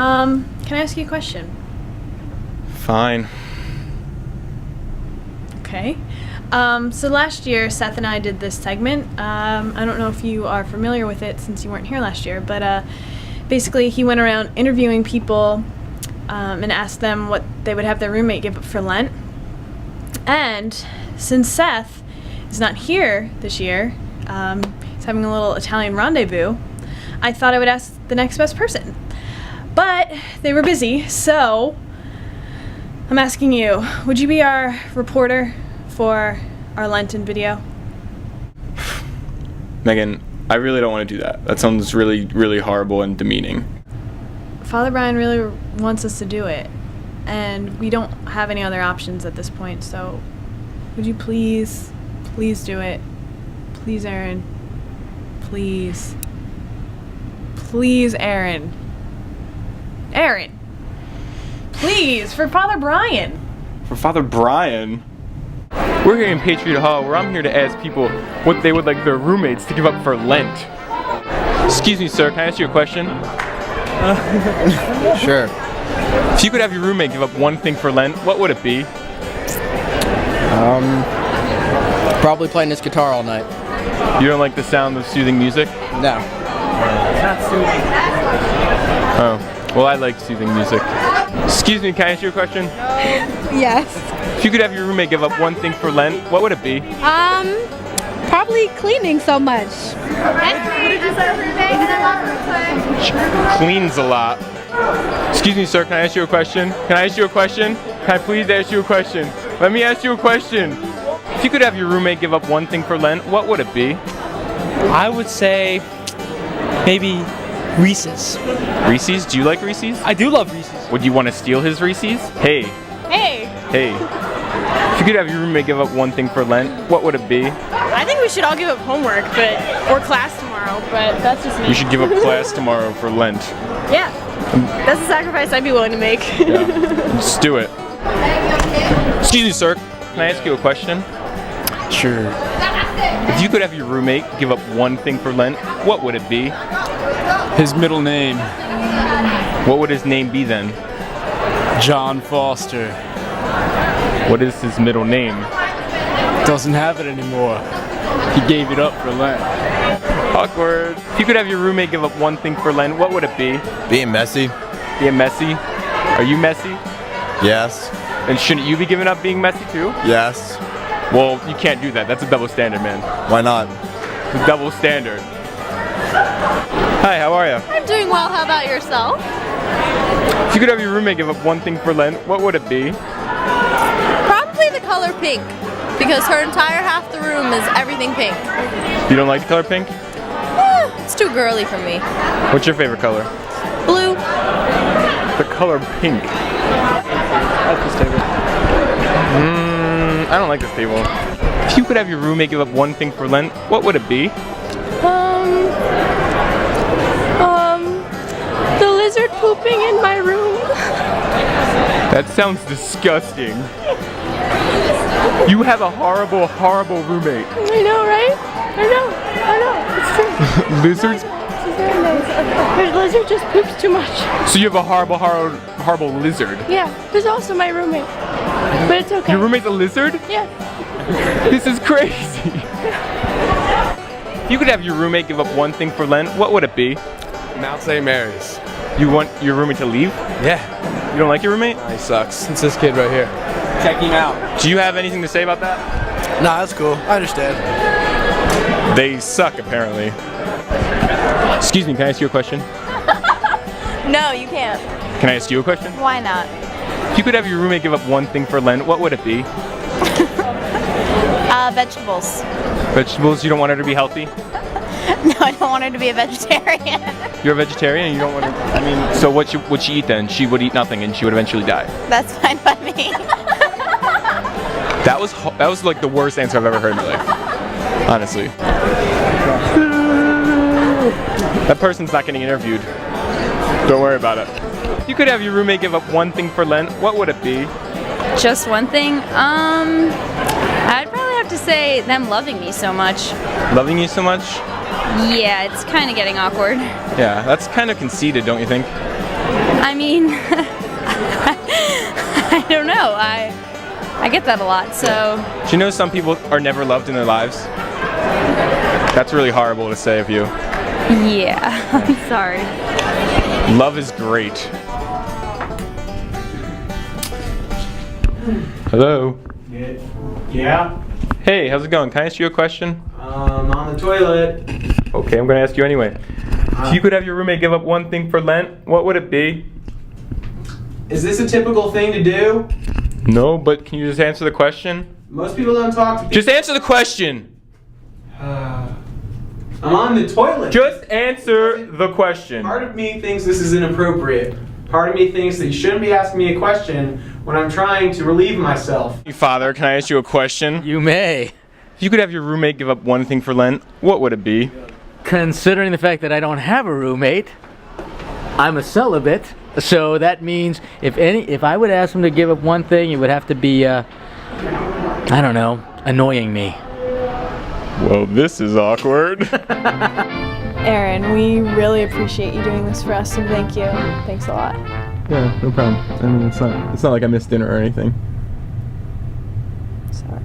Can I ask you a question? Fine. Okay. So last year, Seth and I did this segment. I don't know if you are familiar with it since you weren't here last year, but basically he went around interviewing people and asked them what they would have their roommate give up for Lent. And since Seth is not here this year, he's having a little Italian rendezvous, I thought I would ask the next best person. But they were busy, so I'm asking you, would you be our reporter for our Lenten video? Megan, I really don't want to do that. That sounds really, really horrible and demeaning. Father Brian really wants us to do it, and we don't have any other options at this point, so would you please do it? Please, Aaron. Please. Please, Aaron. Aaron. Please, for Father Brian. For Father Brian? We're here in Patriot Hall, where I'm here to ask people what they would like their roommates to give up for Lent. Excuse me, sir, can I ask you a question? Sure. If you could have your roommate give up one thing for Lent, what would it be? Probably playing his guitar all night. You don't like the sound of soothing music? No. It's not soothing. Oh, well, I like soothing music. Excuse me, can I ask you a question? Yes. If you could have your roommate give up one thing for Lent, what would it be? Probably cleaning so much. What did you say? Cleans a lot. Excuse me, sir, can I ask you a question? Can I ask you a question? Can I please ask you a question? Let me ask you a question. If you could have your roommate give up one thing for Lent, what would it be? I would say maybe Reese's. Reese's? Do you like Reese's? I do love Reese's. Would you want to steal his Reese's? Hey. Hey, Hey. If you could have your roommate give up one thing for Lent, what would it be? I think we should all give up homework, or class tomorrow, but that's just me. You should give up class tomorrow for Lent. Yeah, that's a sacrifice I'd be willing to make. Yeah. Just do it. Excuse me, sir. Can I ask you a question? Sure. If you could have your roommate give up one thing for Lent, what would it be? His middle name, What would his name be then? John Foster. What is his middle name? Doesn't have it anymore. He gave it up for Lent. Awkward. If you could have your roommate give up one thing for Lent, what would it be? Being messy? Being messy? Are you messy? Yes. And shouldn't you be giving up being messy too? Yes. Well, you can't do that. That's a double standard, man. Why not? It's a double standard. Hi, how are you? I'm doing well, how about yourself? If you could have your roommate give up one thing for Lent, what would it be? Probably the color pink, because her entire half the room is everything pink. You don't like the color pink? It's too girly for me. What's your favorite color? Blue. The color pink. At this table. I don't like this table. If you could have your roommate give up one thing for Lent, what would it be? The lizard pooping in my room. That sounds disgusting. You have a horrible, horrible roommate. I know, right? I know. It's true. Lizards? She's very nice. Her lizard just poops too much. So you have a horrible, horrible, horrible lizard. Yeah, who's also my roommate. But it's okay. Your roommate's a lizard? Yeah. This is crazy. If you could have your roommate give up one thing for Lent, what would it be? Mount St. Mary's. You want your roommate to leave? Yeah. You don't like your roommate? He sucks. It's this kid right here. Check him out. Do you have anything to say about that? Nah, that's cool. I understand. They suck, apparently. Excuse me, can I ask you a question? No, you can't. Can I ask you a question? Why not? If you could have your roommate give up one thing for Lent, what would it be? Vegetables. Vegetables? You don't want her to be healthy? No, I don't want her to be a vegetarian. You're a vegetarian and you don't want her... I mean, so what would she eat then? She would eat nothing and she would eventually die. That's fine by me. That was like the worst answer I've ever heard in my life. Honestly. That person's not getting interviewed. Don't worry about it. If you could have your roommate give up one thing for Lent, what would it be? Just one thing? I'd probably have to say them loving me so much. Loving you so much? Yeah, it's kind of getting awkward. Yeah, that's kind of conceited, don't you think? I mean, I don't know. I get that a lot, so. Do you know some people are never loved in their lives? That's really horrible to say of you. Yeah, I'm sorry. Love is great. Hello. Yeah? Hey, how's it going? Can I ask you a question? On the toilet. Okay, I'm gonna ask you anyway. If you could have your roommate give up one thing for Lent, what would it be? Is this a typical thing to do? No, but can you just answer the question? Most people don't talk to people. Just answer the question! I'm on the toilet. Just answer the question. Part of me thinks this is inappropriate. Part of me thinks that you shouldn't be asking me a question when I'm trying to relieve myself. Father, can I ask you a question? You may. If you could have your roommate give up one thing for Lent, what would it be? Considering the fact that I don't have a roommate, I'm a celibate, so that means if I would ask him to give up one thing, it would have to be, I don't know, annoying me. Well, this is awkward. Aaron, we really appreciate you doing this for us, so thank you. Thanks a lot. Yeah, no problem. I mean, it's not like I missed dinner or anything. Sorry.